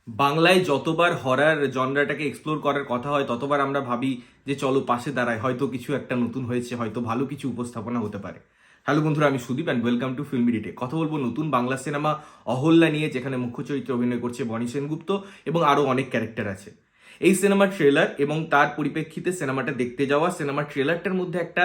বাংলায় যতবার horror জনরাটাকে explore করার কথা হয় ততবার আমরা ভাবি যে চলো পাশে দাঁড়ায়, হয়তো কিছু একটা নতুন হয়েছে, হয়তো ভালো কিছু উপস্থাপনা হতে পারে। হ্যালো বন্ধুরা, আমি Sudip and welcome to filmy ডিটে। কথা বলবো নতুন বাংলা সিনেমা অহল্যা নিয়ে, যেখানে মুখ্য চরিত্রে অভিনয় করছে বনি সেনগুপ্ত এবং আরও অনেক ক্যারেক্টার আছে। এই সিনেমার ট্রেলার এবং তার পরিপ্রেক্ষিতে সিনেমাটা দেখতে যাওয়া, সিনেমার ট্রেলারটার মধ্যে একটা,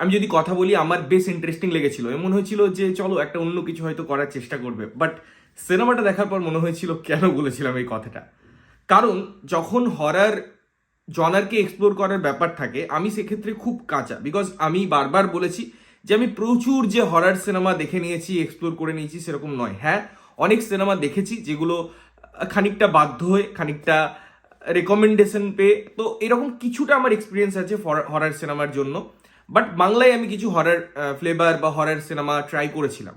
আমি যদি কথা বলি, আমার বেশ ইন্টারেস্টিং লেগেছিল। এমন হয়েছিল যে চলো একটা অন্য কিছু হয়তো করার চেষ্টা করবে, বাট সিনেমাটা দেখার পর মনে হয়েছিল কেন বলেছিলাম এই কথাটা। কারণ যখন হরার জনারকে এক্সপ্লোর করার ব্যাপার থাকে, আমি সেক্ষেত্রে খুব কাঁচা, বিকজ আমি বারবার বলেছি যে আমি প্রচুর যে হরার সিনেমা দেখে নিয়েছি, এক্সপ্লোর করে নিয়েছি, সেরকম নয়। হ্যাঁ, অনেক সিনেমা দেখেছি যেগুলো খানিকটা বাধ্য হয়ে, খানিকটা রেকমেন্ডেশন পেয়ে, তো এরকম কিছুটা আমার এক্সপিরিয়েন্স আছে হরার সিনেমার জন্য। বাট বাংলায় আমি কিছু হরার ফ্লেভার বা হরার সিনেমা ট্রাই করেছিলাম।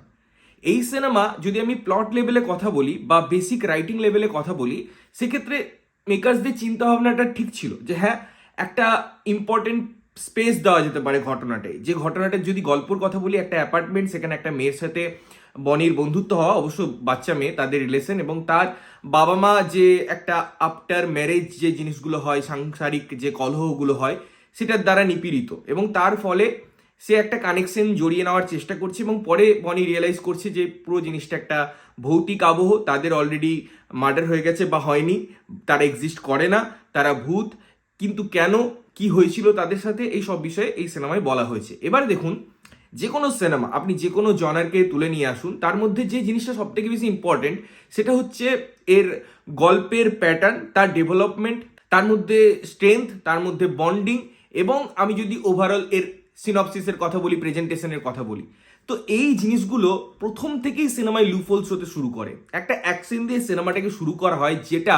এই সিনেমা যদি আমি প্লট লেভেলে কথা বলি বা বেসিক রাইটিং লেভেলে কথা বলি, সেক্ষেত্রে মেকার্সদের চিন্তা ভাবনাটা ঠিক ছিল যে হ্যাঁ, একটা ইম্পর্টেন্ট স্পেস দেওয়া যেতে পারে ঘটনাটায়। যে ঘটনাটার যদি গল্পর কথা বলি, একটা অ্যাপার্টমেন্ট, সেখানে একটা মেয়ের সাথে বনির বন্ধুত্ব হওয়া, অবশ্য বাচ্চা মেয়ে, তাদের রিলেশন, এবং তার বাবা মা যে একটা আফটার ম্যারেজ যে জিনিসগুলো হয়, সাংসারিক যে কলহগুলো হয়, সেটার দ্বারা নিপীড়িত, এবং তার ফলে সে একটা কানেকশন জড়িয়ে নেওয়ার চেষ্টা করছে। এবং পরে বনি রিয়েলাইজ করছে যে পুরো জিনিসটা একটা ভৌতিক আবহ, তাদের অলরেডি মার্ডার হয়ে গেছে বা হয়নি, তারা এক্সিস্ট করে না, তারা ভূত। কিন্তু কেন, কি হয়েছিল তাদের সাথে, এই সব বিষয়ে এই সিনেমায় বলা হয়েছে। এবার দেখুন, যে কোনো সিনেমা আপনি যে কোনো জনারকে তুলে নিয়ে আসুন, তার মধ্যে যে জিনিসটা সব থেকে বেশি ইম্পর্টেন্ট, সেটা হচ্ছে এর গল্পের প্যাটার্ন, তার ডেভেলপমেন্ট, তার মধ্যে স্ট্রেংথ, তার মধ্যে বন্ডিং, এবং আমি যদি ওভারঅল এর সিনপসিসের কথা বলি, প্রেজেন্টেশনের কথা বলি, তো এই জিনিসগুলো প্রথম থেকেই সিনেমায় লুফলস হতে শুরু করে। একটা অ্যাকশন দিয়ে সিনেমাটাকে শুরু করা হয়, যেটা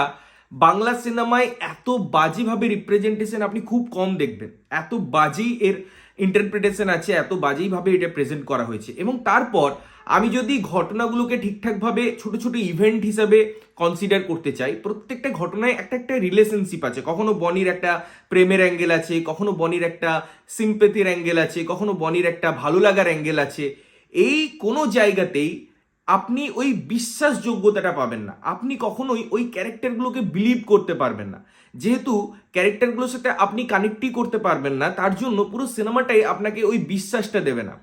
বাংলা সিনেমায় এত বাজেভাবে রিপ্রেজেন্টেশন আপনি খুব কম দেখবেন। এত বাজেই এর ইন্টারপ্রিটেশন আছে, এত বাজেইভাবে এটা প্রেজেন্ট করা হয়েছে। এবং তারপর আমি যদি ঘটনাগুলোকে ঠিকঠাকভাবে ছোট ছোট ইভেন্ট হিসাবে কনসিডার করতে চাই, প্রত্যেকটা ঘটনায় একটা একটা রিলেশনশিপ আছে। কখনো বনির একটা প্রেমের অ্যাঙ্গেল আছে, কখনো বনির একটা সিম্পেথির অ্যাঙ্গেল আছে, কখনো বনির একটা ভালো লাগার অ্যাঙ্গেল আছে। এই কোনো জায়গাতেই আপনি ওই বিশ্বাসযোগ্যতাটা পাবেন না, আপনি কখনোই ওই ক্যারেক্টারগুলোকে বিলিভ করতে পারবেন না। যেহেতু ক্যারেক্টারগুলোর সাথে আপনি কানেক্টই করতে পারবেন না, তার জন্য পুরো সিনেমাটাই আপনাকে ওই বিশ্বাসটা দেবে না।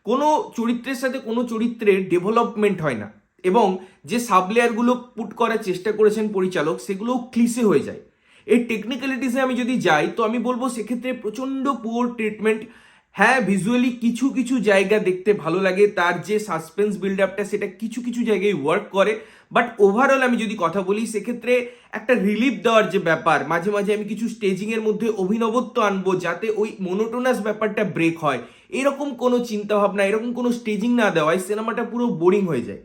কোনো চরিত্রের সাথে কোনো চরিত্রের ডেভেলপমেন্ট হয় না, এবং যে সাবলেয়ারগুলো পুট করার চেষ্টা করেছেন পরিচালক, সেগুলো ক্লিশে হয়ে যায়। এই টেকনিক্যালিটিসে আমি যদি যাই, তো আমি বলবো সেক্ষেত্রে প্রচণ্ড পুয়ার ট্রিটমেন্ট। হ্যাঁ, ভিজুয়ালি কিছু কিছু জায়গা দেখতে ভালো লাগে, তার যে সাসপেন্স বিল্ড আপটা, সেটা কিছু কিছু জায়গায় ওয়ার্ক করে। বাট ওভারঅল আমি যদি কথা বলি, সেক্ষেত্রে একটা রিলিফ দেওয়ার যে ব্যাপার, মাঝে মাঝে আমি কিছু স্টেজিংয়ের মধ্যে অভিনবত্ব আনবো যাতে ওই মোনোটোনাস ব্যাপারটা ব্রেক হয়, এরকম কোনো চিন্তাভাবনা, এরকম কোনো স্টেজিং না দেওয়ায় সিনেমাটা পুরো বোরিং হয়ে যায়।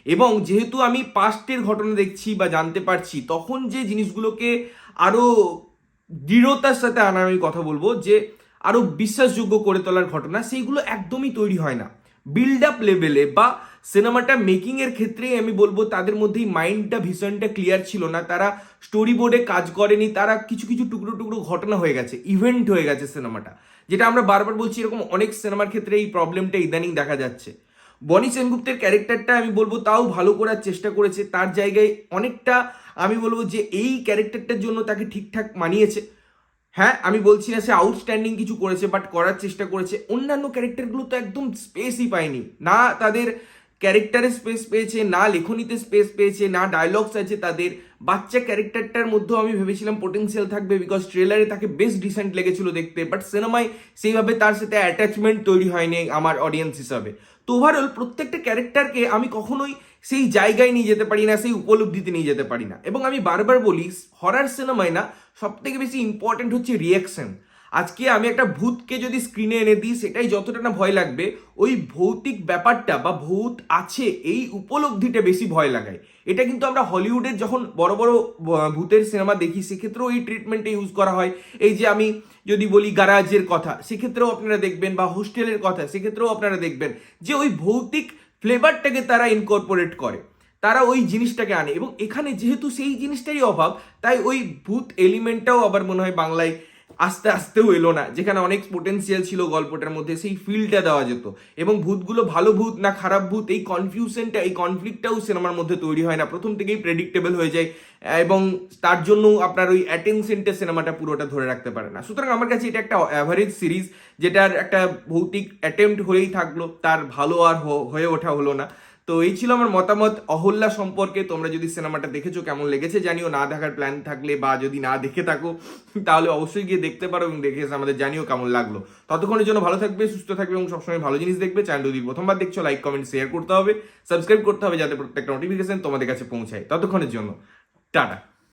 এবং যেহেতু আমি পাস্টের ঘটনা দেখছি বা জানতে পারছি, তখন যে জিনিসগুলোকে আরও দৃঢ়তার সাথে আনা, আমি কথা বলবো যে আরও বিশ্বাসযোগ্য করে তোলার ঘটনা, সেইগুলো একদমই তৈরি হয় না বিল্ড আপ লেভেলে। বা সিনেমাটা মেকিংয়ের ক্ষেত্রেই আমি বলবো তাদের মধ্যেই মাইন্ডটা, ভিশনটা ক্লিয়ার ছিল না, তারা স্টোরি বোর্ডে কাজ করেনি, তারা কিছু কিছু টুকরো টুকরো ঘটনা হয়ে গেছে, ইভেন্ট হয়ে গেছে সিনেমাটা। যেটা আমরা বারবার বলছি, এরকম অনেক সিনেমার ক্ষেত্রে এই প্রবলেমটা ইদানিং দেখা যাচ্ছে। বনি সেনগুপ্তের ক্যারেক্টারটা আমি বলবো তাও ভালো করার চেষ্টা করেছে, তার জায়গায় অনেকটা আমি বলবো যে এই ক্যারেক্টারটার জন্য তাকে ঠিকঠাক মানিয়েছে। হ্যাঁ, আমি বলছি না সে আউটস্ট্যান্ডিং কিছু করেছে, বাট করার চেষ্টা করেছে। অন্যান্য ক্যারেক্টারগুলো তো একদম স্পেসই পায়নি, না তাদের ক্যারেক্টারে স্পেস পেয়েছে, না লেখনীতে স্পেস পেয়েছে, না ডায়লগস আছে তাদের। বাচ্চা ক্যারেক্টারটার মধ্যেও আমি ভেবেছিলাম পোটেন্সিয়াল থাকবে, বিকজ ট্রেলারে তাকে বেশ ডিসেন্ট লেগেছিল দেখতে, বাট সিনেমায় সেইভাবে তার সাথে অ্যাটাচমেন্ট তৈরি হয়নি আমার অডিয়েন্স হিসাবে। তো ওভারঅল প্রত্যেকটা ক্যারেক্টারকে আমি কখনোই সেই জায়গায় নিয়ে যেতে পারি না, সেই উপলব্ধিতে নিয়ে যেতে পারি না। এবং আমি বারবার বলি, হরার সিনেমায় না সব থেকে বেশি ইম্পর্টেন্ট হচ্ছে রিয়াকশন। আজকে আমি একটা ভূতকে যদি স্ক্রিনে এনে দিই, সেটাই যতটা না ভয় লাগবে, ওই ভৌতিক ব্যাপারটা বা ভূত আছে এই উপলব্ধিটা বেশি ভয় লাগায়। এটা কিন্তু আমরা হলিউডের যখন বড় বড় ভূতের সিনেমা দেখি, সেক্ষেত্রেও এই ট্রিটমেন্টে ইউজ করা হয়। এই যে আমি যদি বলি গ্যারাজের কথা, সেক্ষেত্রেও আপনারা দেখবেন, বা হোস্টেলের কথা, সেক্ষেত্রেও আপনারা দেখবেন যে ওই ভৌতিক ফ্লেভারটাকে তারা ইনকর্পোরেট করে, তারা ওই জিনিসটাকে আনে। এবং এখানে যেহেতু সেই জিনিসটারই অভাব, তাই ওই ভূত এলিমেন্টটাও আবার মনে হয় বাংলায় আস্তে আস্তেও এলো না, যেখানে অনেক পোটেন্সিয়াল ছিল গল্পটার মধ্যে সেই ফিলটা দেওয়া যেত, এবং ভূতগুলো ভালো ভূত না খারাপ ভূত এই কনফিউশনটা এই কনফ্লিক্টটাও সিনেমার মধ্যে তৈরি হয় না, প্রথম থেকেই প্রেডিক্টেবল হয়ে যায়, এবং তার জন্য আপনার ওই অ্যাটেনশনটা সিনেমাটা পুরোটা ধরে রাখতে পারে না। সুতরাং আমার কাছে এটা একটা অ্যাভারেজ সিরিজ, যেটার একটা ভৌতিক অ্যাটেম্প্ট হয়েই থাকলো, তার ভালো আর হয়ে ওঠা হলো না। তো এই ছিল আমার মতামত অহল্যা সম্পর্কে। তোমরা যদি সিনেমাটা দেখেছো কেমন লেগেছে জানিও, না দেখার প্ল্যান থাকলে বা যদি না দেখে থাকো তাহলে অবশ্যই গিয়ে দেখতে পারো এবং দেখে এসে আমাদের জানিও কেমন লাগলো। ততক্ষণের জন্য ভালো থাকবে, সুস্থ থাকবে এবং সবসময় ভালো জিনিস দেখবে। চ্যানেল যদি প্রথমবার দেখছো লাইক কমেন্ট শেয়ার করতে হবে, সাবস্ক্রাইব করতে হবে যাতে প্রত্যেকটা নোটিফিকেশন তোমাদের কাছে পৌঁছায়। ততক্ষণের জন্য টাটা।